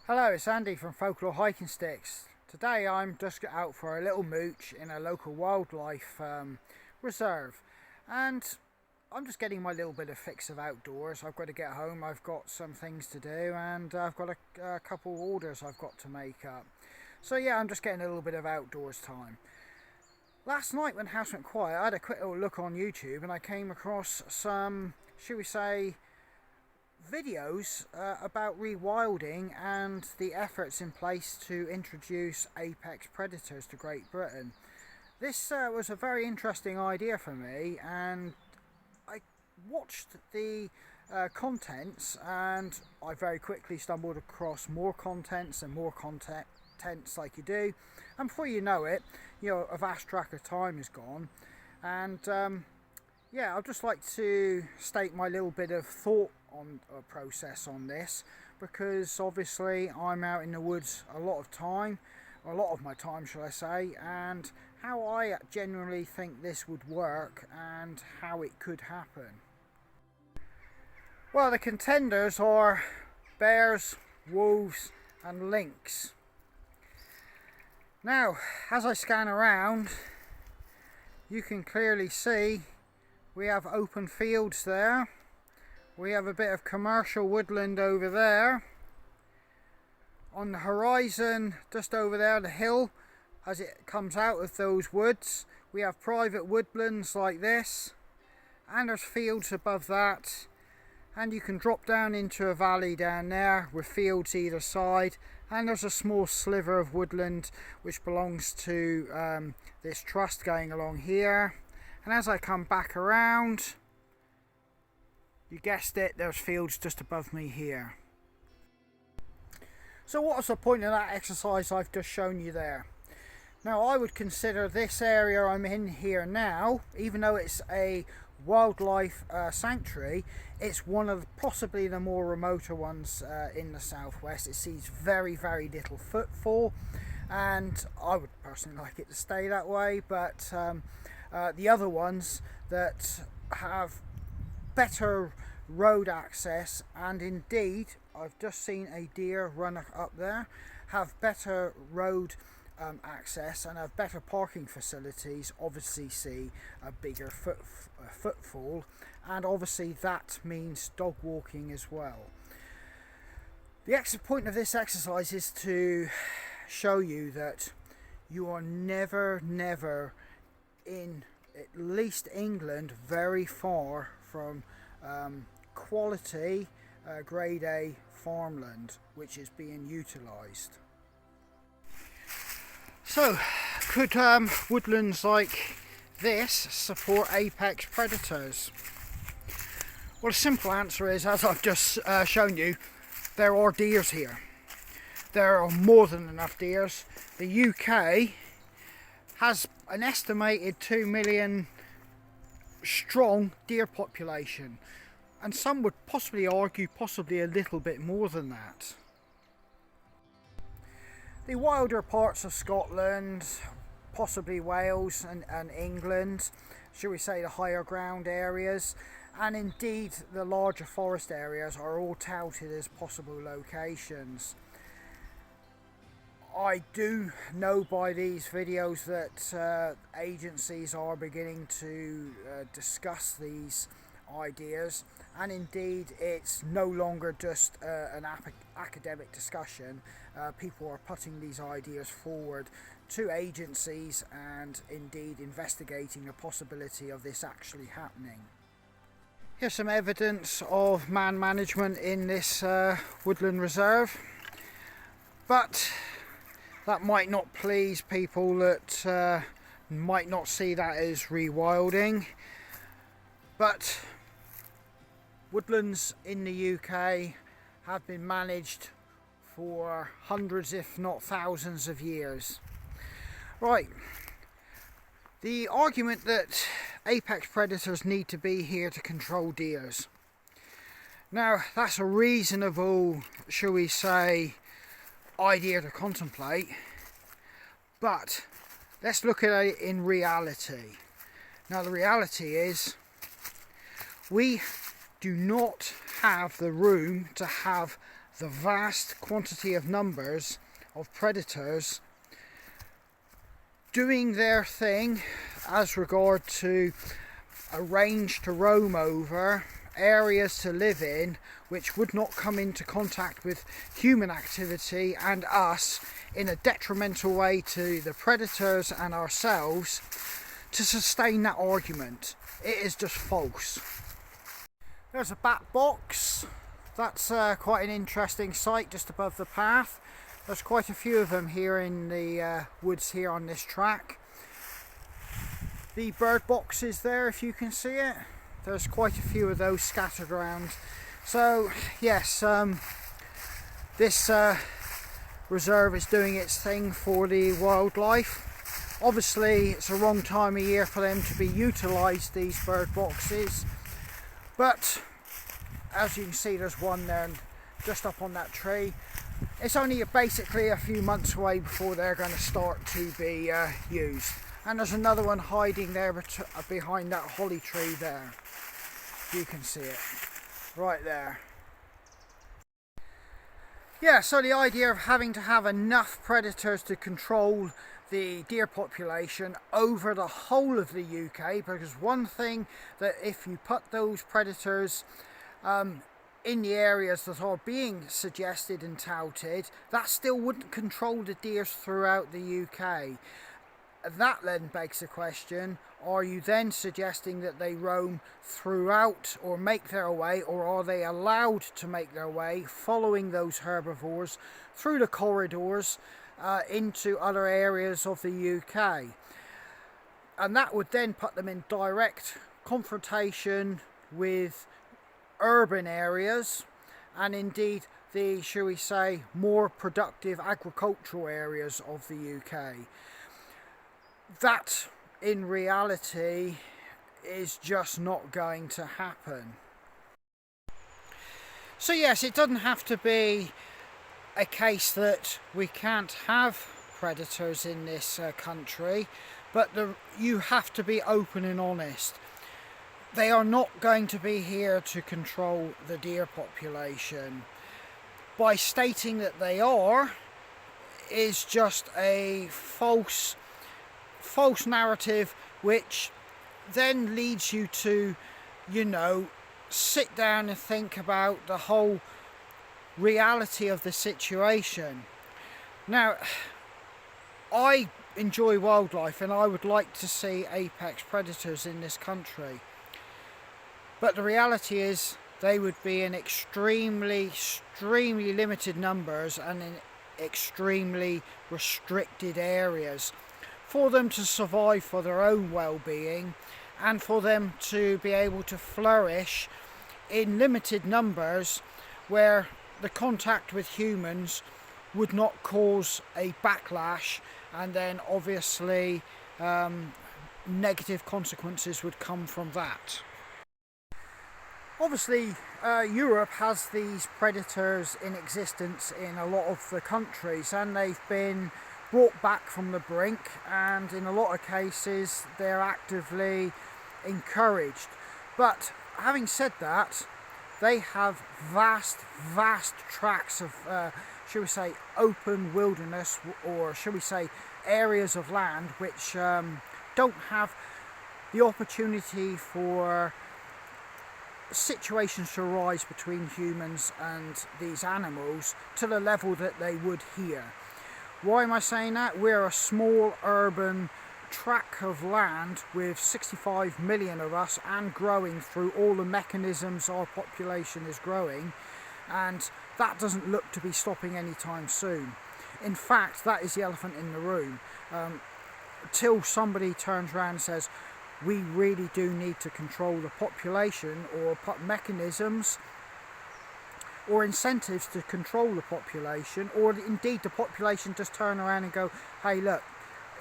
Hello, it's Andy from Folklore Hiking Sticks. Today I'm just out for a little mooch in a local wildlife reserve, and I'm just getting my little bit of fix of outdoors. I've got to get home, I've got some things to do, and I've got a couple orders I've got to make up. So yeah, I'm just getting a little bit of outdoors time. Last night when the house went quiet, I had a quick little look on YouTube and I came across some, shall we say, videos about rewilding and the efforts in place to introduce apex predators to Great Britain. This was a very interesting idea for me, and I watched the contents, and I very quickly stumbled across more contents and more contents like you do, and before you know it, a vast track of time is gone. And yeah, I'd just like to state my little bit of thought on a process on this, because obviously I'm out in the woods a lot of my time shall I say, and how I genuinely think this would work and how it could happen. Well, the contenders are bears, wolves and lynx. Now, as I scan around, you can clearly see we have open fields there. We have a bit of commercial woodland over there. On the horizon, just over there, the hill, as it comes out of those woods, we have private woodlands like this, and there's fields above that, and you can drop down into a valley down there with fields either side, and there's a small sliver of woodland which belongs to this trust going along here. And as I come back around, you guessed it, there's fields just above me here. So what was the point of that exercise I've just shown you there? Now, I would consider this area I'm in here now, even though it's a wildlife sanctuary, it's one of possibly the more remoter ones in the southwest. It sees very, very little footfall, and I would personally like it to stay that way, but the other ones that have better road access, and indeed I've just seen a deer run up there, have better road access and have better parking facilities, obviously see a bigger footfall, and obviously that means dog walking as well. The point of this exercise is to show you that you are never in, at least England, very far from quality grade A farmland which is being utilised. So, could woodlands like this support apex predators? Well, the simple answer is, as I've just shown you, there are deers here. There are more than enough deers. The UK has an estimated 2 million strong deer population, and some would possibly argue possibly a little bit more than that. The wilder parts of Scotland, possibly Wales and England, shall we say the higher ground areas, and indeed the larger forest areas are all touted as possible locations. I do know by these videos that agencies are beginning to discuss these ideas, and indeed it's no longer just an academic discussion. People are putting these ideas forward to agencies and indeed investigating the possibility of this actually happening. Here's some evidence of man management in this woodland reserve, but that might not please people that might not see that as rewilding. But woodlands in the UK have been managed for hundreds if not thousands of years. Right, the argument that apex predators need to be here to control deers. Now, that's a reasonable, shall we say, idea to contemplate, but let's look at it in reality. Now, the reality is we do not have the room to have the vast quantity of numbers of predators doing their thing as regard to a range to roam over, areas to live in, which would not come into contact with human activity and us in a detrimental way to the predators and ourselves, to sustain that argument. It is just false. There's a bat box. That's quite an interesting sight just above the path. There's quite a few of them here in the woods here on this track. The bird box is there, if you can see it. There's quite a few of those scattered around. So yes, this reserve is doing its thing for the wildlife. Obviously it's the wrong time of year for them to be utilised, these bird boxes, but as you can see there's one there just up on that tree. It's only basically a few months away before they're going to start to be used. And there's another one hiding there behind that holly tree there. You can see it right there. Yeah, so the idea of having to have enough predators to control the deer population over the whole of the UK, because one thing that if you put those predators in the areas that are being suggested and touted, that still wouldn't control the deers throughout the UK. That then begs the question, are you then suggesting that they roam throughout or make their way, or are they allowed to make their way following those herbivores through the corridors into other areas of the UK? And that would then put them in direct confrontation with urban areas and indeed the, shall we say, more productive agricultural areas of the UK. That in reality is just not going to happen. So yes, it doesn't have to be a case that we can't have predators in this country, but you have to be open and honest. They are not going to be here to control the deer population. By stating that they are is just a false narrative, which then leads you to, you know, sit down and think about the whole reality of the situation. Now, I enjoy wildlife and I would like to see apex predators in this country, but the reality is they would be in extremely limited numbers and in extremely restricted areas for them to survive for their own well-being and for them to be able to flourish in limited numbers where the contact with humans would not cause a backlash, and then obviously negative consequences would come from that. Obviously Europe has these predators in existence in a lot of the countries, and they've been brought back from the brink, and in a lot of cases they're actively encouraged. But having said that, they have vast tracts of shall we say open wilderness, or shall we say areas of land which don't have the opportunity for situations to arise between humans and these animals to the level that they would here. Why am I saying that? We're a small urban tract of land with 65 million of us and growing through all the mechanisms our population is growing, and that doesn't look to be stopping anytime soon. In fact, that is the elephant in the room. Till somebody turns around and says, we really do need to control the population, or put mechanisms or incentives to control the population, or indeed the population just turn around and go, hey look,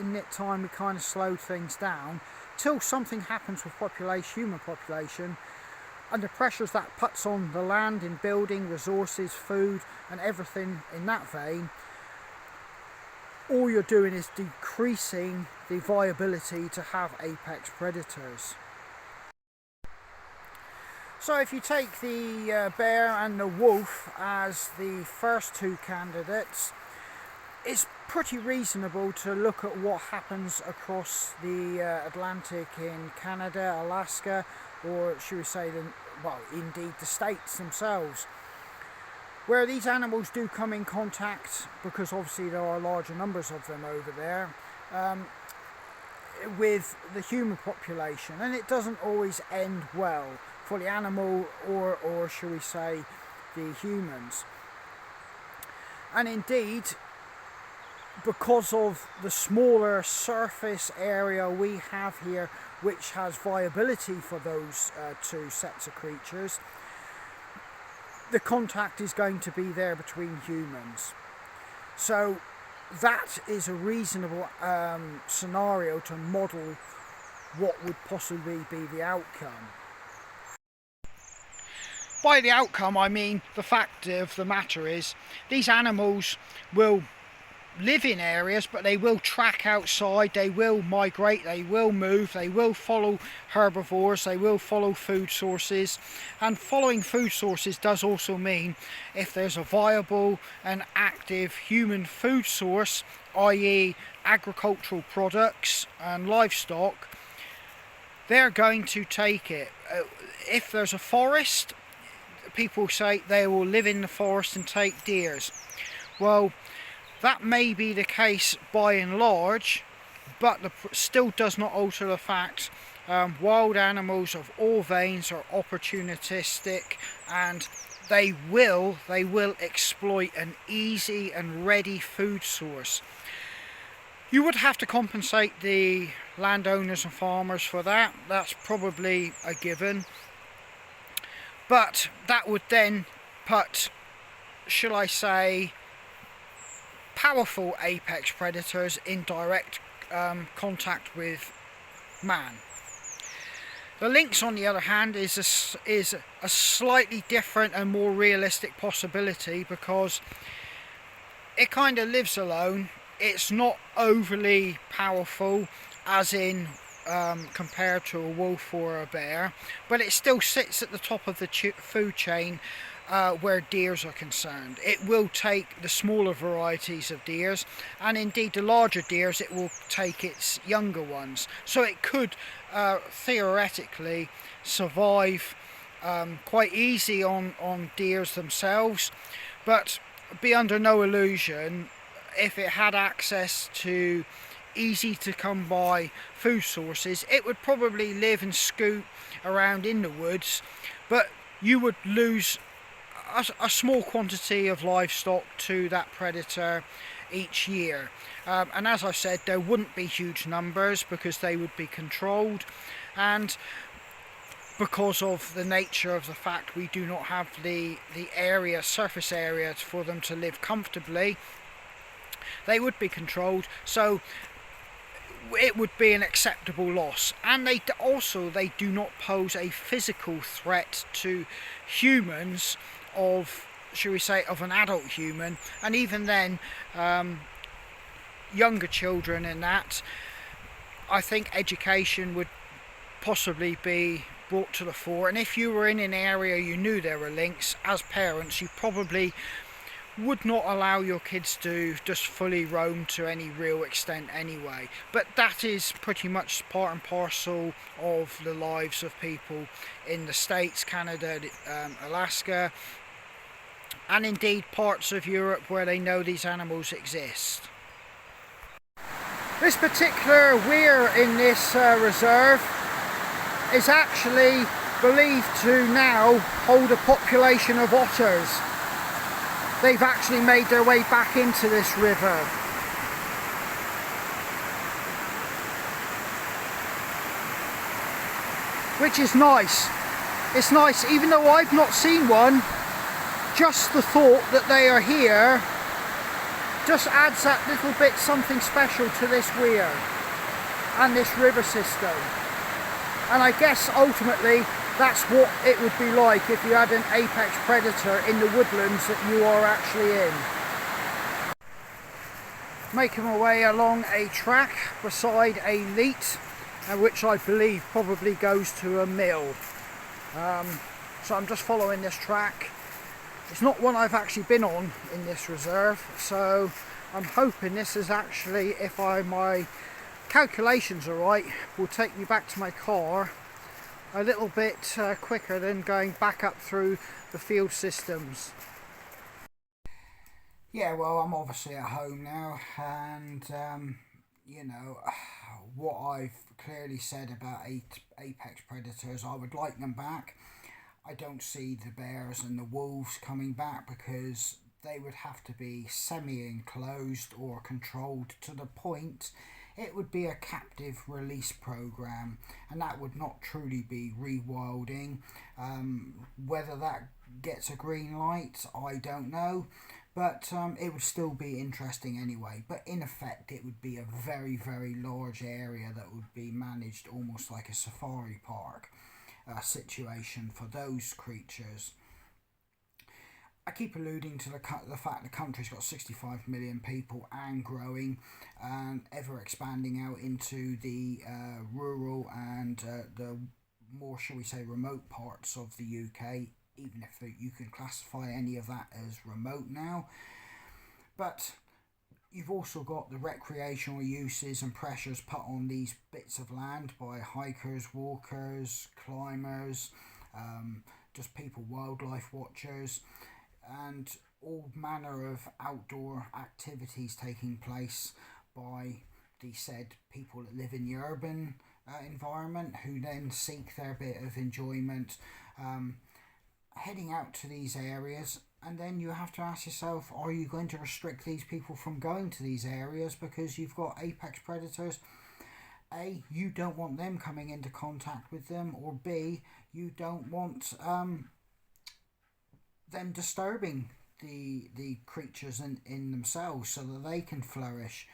in that time we kind of slowed things down. Till something happens with human population, and the pressures that puts on the land in building, resources, food and everything in that vein, all you're doing is decreasing the viability to have apex predators. So if you take the bear and the wolf as the first two candidates, it's pretty reasonable to look at what happens across the Atlantic in Canada, Alaska, or should we say, well, indeed the states themselves, where these animals do come in contact, because obviously there are larger numbers of them over there, with the human population, and it doesn't always end well for the animal or shall we say the humans. And indeed, because of the smaller surface area we have here, which has viability for those two sets of creatures, the contact is going to be there between humans. So that is a reasonable scenario to model what would possibly be the outcome. By the outcome, I mean the fact of the matter is these animals will live in areas, but they will track outside, they will migrate, they will move, they will follow herbivores, they will follow food sources. And following food sources does also mean if there's a viable and active human food source, i.e. agricultural products and livestock, they're going to take it. If there's a forest, people say they will live in the forest and take deers. Well, that may be the case by and large, but still does not alter the fact wild animals of all veins are opportunistic, and they will exploit an easy and ready food source. You would have to compensate the landowners and farmers for that. That's probably a given. But that would then put, shall I say, powerful apex predators in direct contact with man. The lynx, on the other hand, is a slightly different and more realistic possibility, because it kind of lives alone. It's not overly powerful, as in compared to a wolf or a bear, but it still sits at the top of the food chain where deers are concerned. It will take the smaller varieties of deers, and indeed the larger deers, it will take its younger ones. So it could theoretically survive quite easy on deers themselves, but be under no illusion, if it had access to easy to come by food sources, it would probably live and scoot around in the woods, but you would lose a small quantity of livestock to that predator each year. And as I said, there wouldn't be huge numbers because they would be controlled, and because of the nature of the fact we do not have the surface area for them to live comfortably, they would be controlled, so it would be an acceptable loss. And they do not pose a physical threat to humans of, shall we say, of an adult human, and even then younger children in that, I think education would possibly be brought to the fore. And if you were in an area you knew there were lynx, as parents you probably would not allow your kids to just fully roam to any real extent anyway. But that is pretty much part and parcel of the lives of people in the States, Canada, Alaska, and indeed parts of Europe where they know these animals exist. This particular weir in this reserve is actually believed to now hold a population of otters. They've actually made their way back into this river. Which is nice. It's nice, even though I've not seen one, just the thought that they are here just adds that little bit something special to this weir and this river system. And I guess ultimately that's what it would be like if you had an apex predator in the woodlands that you are actually in. Making my way along a track beside a leat, which I believe probably goes to a mill. So I'm just following this track. It's not one I've actually been on in this reserve, so I'm hoping this is actually, if my calculations are right, will take me back to my car a little bit quicker than going back up through the field systems. Yeah, well, I'm obviously at home now, and you know, what I've clearly said about apex predators, I would like them back. I don't see the bears and the wolves coming back because they would have to be semi-enclosed or controlled to the point it would be a captive release program, and that would not truly be rewilding. Whether that gets a green light, I don't know, but it would still be interesting anyway. But in effect, it would be a very, very large area that would be managed almost like a safari park situation for those creatures. I keep alluding to the fact the country's got 65 million people and growing, and ever expanding out into the rural and the more, shall we say, remote parts of the UK, even if you can classify any of that as remote now. But you've also got the recreational uses and pressures put on these bits of land by hikers, walkers, climbers, just people, wildlife watchers, and all manner of outdoor activities taking place by the said people that live in the urban environment, who then seek their bit of enjoyment heading out to these areas. And then you have to ask yourself, are you going to restrict these people from going to these areas because you've got apex predators? A, you don't want them coming into contact with them, or B, you don't want them disturbing the creatures in themselves so that they can flourish.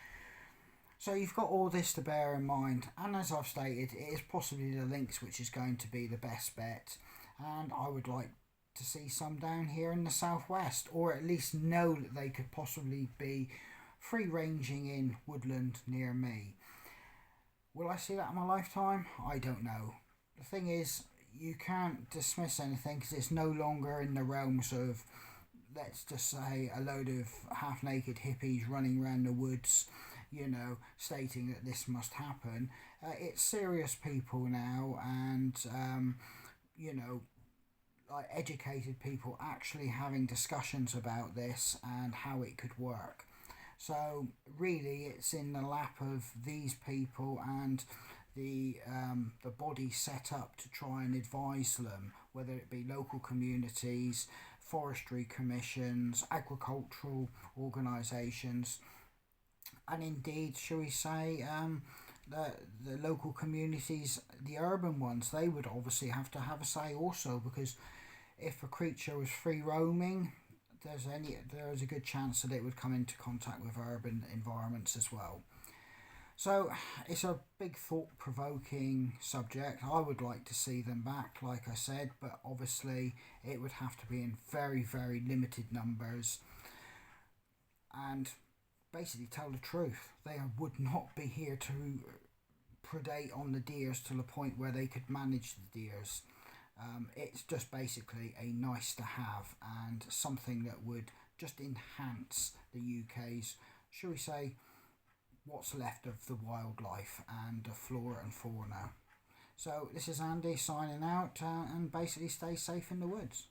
So you've got all this to bear in mind, and as I've stated, it is possibly the lynx which is going to be the best bet, and I would like to see some down here in the southwest, or at least know that they could possibly be free ranging in woodland near me. Will I see that in my lifetime? I don't know. The thing is, you can't dismiss anything because it's no longer in the realms of, let's just say, a load of half-naked hippies running around the woods, you know, stating that this must happen. It's serious people now, and you know, like educated people actually having discussions about this and how it could work. So really, it's in the lap of these people and the body set up to try and advise them, whether it be local communities, forestry commissions, agricultural organisations, and indeed, shall we say, the local communities, the urban ones. They would obviously have to have a say also, because if a creature was free roaming, there is a good chance that it would come into contact with urban environments as well. So it's a big thought-provoking subject. I would like to see them back, like I said, but obviously it would have to be in very, very limited numbers, and basically tell the truth. They would not be here to predate on the deers to the point where they could manage the deers. It's just basically a nice to have, and something that would just enhance the UK's, shall we say, what's left of the wildlife and the flora and fauna. So this is Andy signing out, and basically stay safe in the woods.